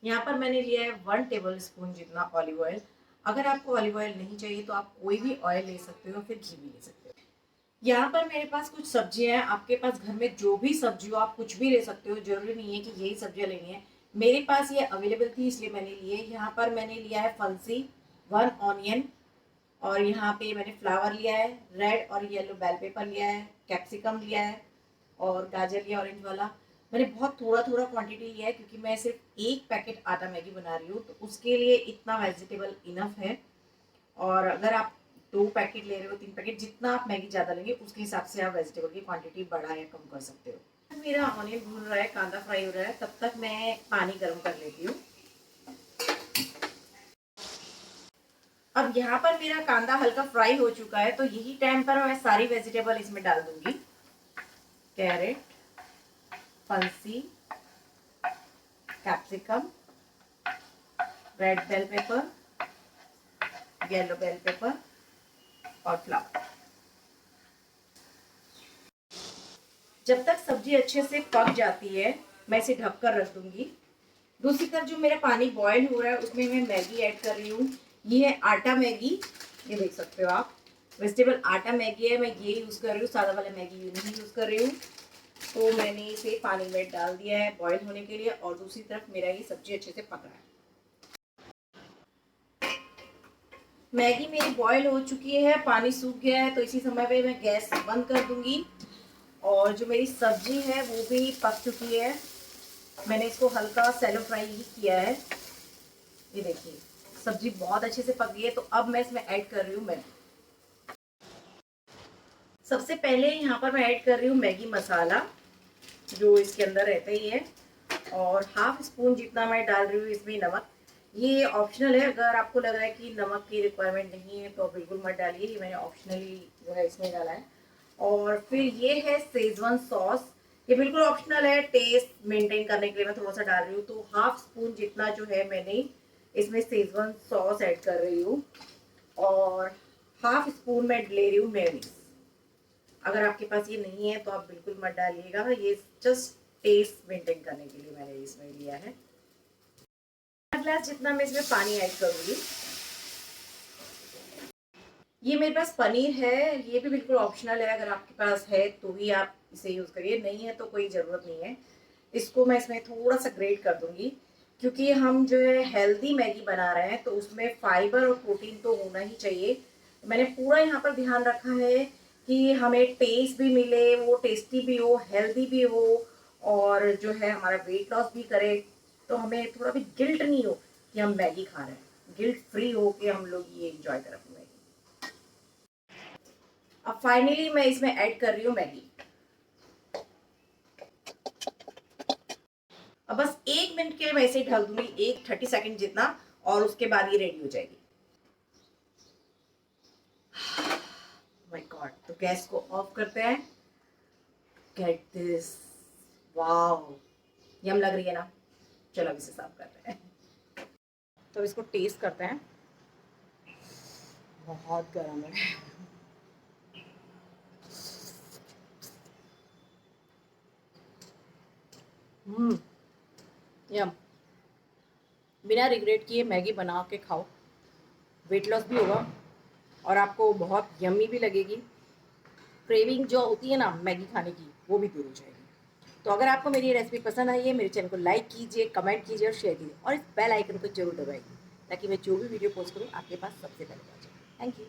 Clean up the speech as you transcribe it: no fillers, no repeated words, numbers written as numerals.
यहाँ पर मैंने लिया है 1 टेबल स्पून जितना ऑलिव ऑयल। अगर आपको ऑलिव ऑयल नहीं चाहिए तो आप कोई भी ऑयल ले सकते हो, फिर घी भी ले सकते हो। यहाँ पर मेरे पास कुछ सब्जियां हैं। आपके पास घर में जो भी सब्जी हो आप कुछ भी ले सकते हो, जरूरी नहीं है कि यही सब्जियां लेनी है। मेरे पास ये अवेलेबल थी इसलिए मैंने लिए। यहाँ पर मैंने लिया है फलसी, 1 ऑनियन, और यहाँ पे मैंने फ्लावर लिया है, रेड और येलो बेल पेपर लिया है, कैप्सिकम लिया है, और गाजर लिया ऑरेंज वाला। मैंने बहुत थोड़ा थोड़ा क्वांटिटी लिया है क्योंकि मैं सिर्फ एक पैकेट आटा मैगी बना रही हूँ, तो उसके लिए इतना वेजिटेबल इनफ है। और अगर आप 2 पैकेट ले रहे हो, 3 पैकेट, जितना आप मैगी ज़्यादा लेंगे उसके हिसाब से आप वेजिटेबल की क्वांटिटी बढ़ा या कम कर सकते हो। मेरा ऑनियन भून रहा है, कांदा फ्राई हो रहा है, तब तक मैं पानी गर्म कर लेती हूँ। अब यहाँ पर मेरा कांदा हल्का फ्राई हो चुका है, तो यही टाइम पर मैं सारी वेजिटेबल इसमें डाल दूंगी। कैरेट, फलसी, capsicum, red bell pepper, yellow bell pepper और फ्लावर। जब तक सब्जी अच्छे से पक जाती है मैं इसे ढक कर रख दूंगी। दूसरी तरफ जो मेरा पानी बॉयल हो रहा है उसमें मैं मैगी ऐड कर रही हूँ। ये है आटा मैगी, ये देख सकते हो आप, वेजिटेबल आटा मैगी है। मैं ये यूज़ कर रही हूँ, सादा वाला मैगी नहीं यूज़ कर रही हूँ। तो मैंने इसे पानी में डाल दिया है बॉयल होने के लिए, और दूसरी तरफ मेरा ये सब्जी अच्छे से पक रहा है। मैगी मेरी बॉयल हो चुकी है, पानी सूख गया है, तो इसी समय पे मैं गैस बंद कर दूंगी। और जो मेरी सब्जी है वो भी पक चुकी है। मैंने इसको हल्का सैलो फ्राई ही किया है। ये देखिए सब्जी बहुत अच्छे से पक गई है। तो अब मैं इसमें ऐड कर रही हूँ मैगी। सबसे पहले यहाँ पर मैं ऐड कर रही हूँ मैगी मसाला, जो इसके अंदर रहता ही है, और हाफ स्पून जितना मैं डाल रही हूँ इसमें नमक। ये ऑप्शनल है, अगर आपको लग रहा है कि नमक की रिक्वायरमेंट नहीं है तो बिल्कुल मत डालिए, ये मैंने ऑप्शनली जो है इसमें डाला है। और फिर ये है सेजवान सॉस, ये बिल्कुल ऑप्शनल है, टेस्ट मेंटेन करने के लिए मैं थोड़ा सा डाल रही हूँ। तो हाफ स्पून जितना जो है मैंने इसमें सेजवान सॉस ऐड कर रही हूँ, और हाफ स्पून मैं ले रही हूँ मेयोनीज। अगर आपके पास ये नहीं है तो आप बिल्कुल मत डालिएगा, ये जस्ट टेस्ट मेंटेन करने के लिए मैंने इसमें लिया है। 1 ग्लास जितना मैं इसमें पानी ऐड करूंगी। ये मेरे पास पनीर है, ये भी बिल्कुल ऑप्शनल है, अगर आपके पास है तो ही आप इसे यूज करिए, नहीं है तो कोई जरूरत नहीं है। इसको मैं इसमें थोड़ा सा ग्रेट कर दूंगी, क्योंकि हम जो है हेल्दी मैगी बना रहे हैं तो उसमें फाइबर और प्रोटीन तो होना ही चाहिए। मैंने पूरा यहाँ पर ध्यान रखा है कि हमें टेस्ट भी मिले, वो टेस्टी भी हो, हेल्दी भी हो, और जो है हमारा वेट लॉस भी करे। तो हमें थोड़ा भी गिल्ट नहीं हो कि हम मैगी खा रहे हैं, गिल्ट फ्री हो के हम लोग ये इंजॉय करें अपनी मैगी। अब फाइनली मैं इसमें ऐड कर रही हूँ मैगी। अब बस 1 मिनट के लिए मैं इसे ढक दूंगी, 30 सेकंड जितना, और उसके बाद ये रेडी हो जाएगी। माय गॉड, तो गैस को ऑफ करते हैं। गेट दिस, वाओ, यम लग रही है ना। चलो अब इसे सर्व करते हैं। तो इसको टेस्ट करते हैं। बहुत गर्म है। हम्म, यम। बिना रिग्रेट किए मैगी बना के खाओ, वेट लॉस भी होगा और आपको बहुत यम्मी भी लगेगी। क्रेविंग जो होती है ना मैगी खाने की, वो भी दूर हो जाएगी। तो अगर आपको मेरी रेसिपी पसंद आई है, मेरे चैनल को लाइक कीजिए, कमेंट कीजिए और शेयर कीजिए, और इस बेल आइकन को जरूर दबाइए ताकि मैं जो भी वीडियो पोस्ट करूँ आपके पास सबसे पहले पहुँचे। Thank you.